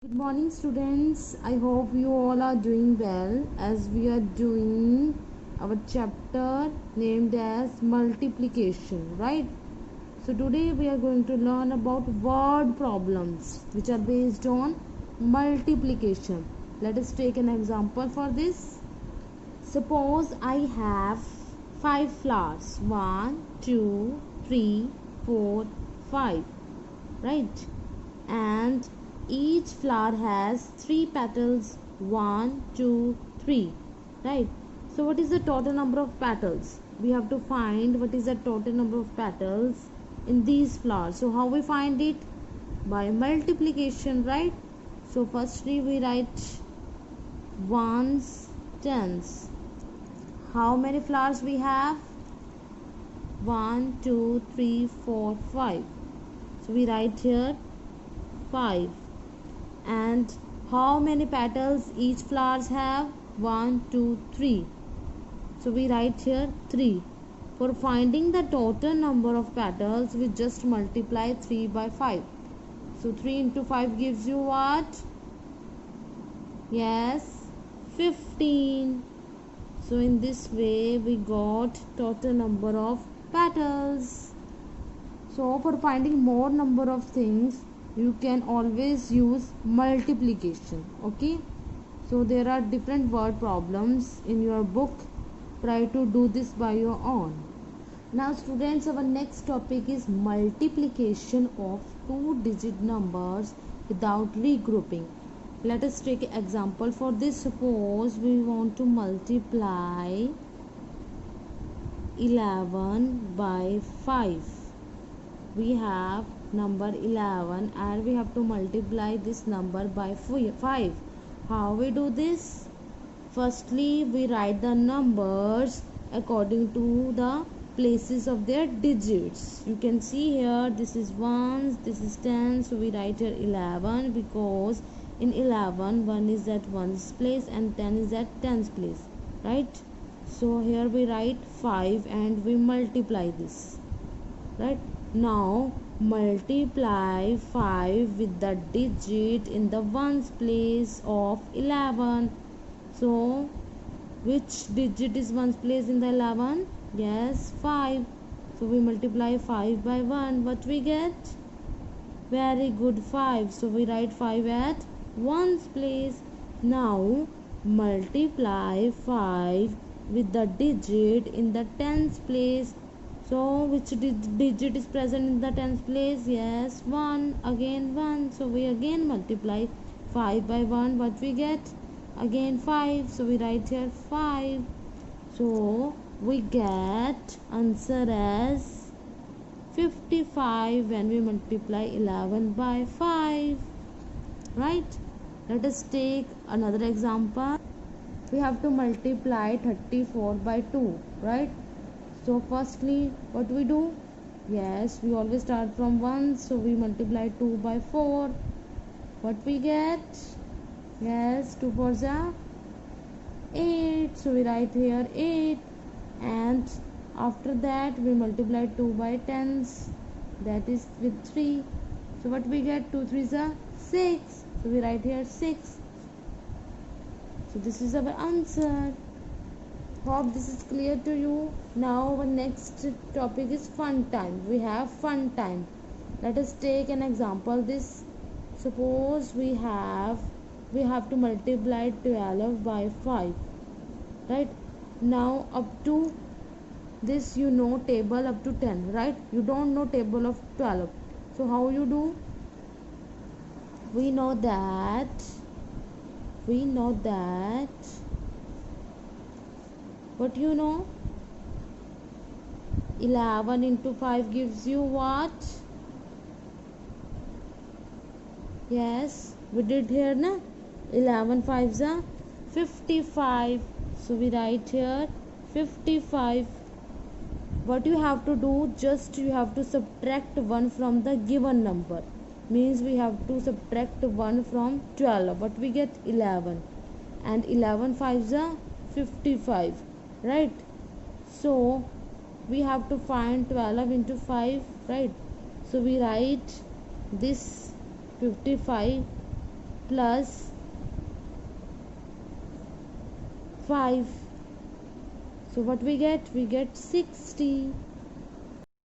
Good morning, students. I hope you all are doing well as we are doing our chapter named as multiplication, right? So, today we are going to learn about word problems which are based on multiplication. Let us take an example for this. Suppose I have 5 flowers 1, 2, 3, 4, 5, right? And each flower has 3 petals 1, 2, 3, right? So what is the total number of petals? We have to find what is the total number of petals in these flowers. So how we find it? By multiplication, right? So firstly we write ones, tens. How many flowers we have? 1, 2, 3, 4, 5. So we write here 5. And how many petals each flowers have? 1, 2, 3. So we write here 3. For finding the total number of petals, we just multiply 3 by 5. So 3 into 5 gives you what? Yes, 15. So in this way we got total number of petals. So for finding more number of things, you can always use multiplication. Okay, so there are different word problems in your book. Try to do this by your own. Now students, our next topic is multiplication of 2-digit numbers without regrouping. Let us take an example for this. Suppose we want to multiply 11 by 5. We have number 11 and we have to multiply this number by 5. How we do this? Firstly we write the numbers according to the places of their digits. You can see here this is ones, this is tens, so we write here 11 because in 11 1 is at ones place and 10 is at tens place, right? So here we write 5 and we multiply this, right? Now multiply 5 with the digit in the ones place of 11. So which digit is ones place in the 11? Yes, 5. So we multiply 5 by 1. What we get? Very good, 5. So we write 5 at ones place. Now multiply 5 with the digit in the tens place. So which digit is present in the tens place? Yes, 1. Again 1. So we again multiply 5 by 1. What we get? Again 5. So we write here 5. So we get answer as 55 when we multiply 11 by 5, right? Let us take another example. We have to multiply 34 by 2, right? So firstly what we do? Yes, we always start from 1, so we multiply 2 by 4. What we get? Yes, 2 4s are 8, so we write here 8. And after that we multiply 2 by tens, that is with 3. So what we get? 2 3s are 6, so we write here 6. So this is our answer. Hope this is clear to you. Now our next topic is fun time. We have fun time. Let us take an example. This, suppose we have to multiply 12 by 5, right? Now up to this you know table up to 10, right? You don't know table of 12. So how you do? We know that what you know, 11 into 5 gives you what? Yes, we did here na, 11 5s are 55, so we write here 55. What you have to do, just you have to subtract 1 from the given number, means we have to subtract 1 from 12. What we get? 11, and 11 5s are 55, right? So we have to find 12 into 5, right? So we write this 55 plus 5. So what we get? We get 60.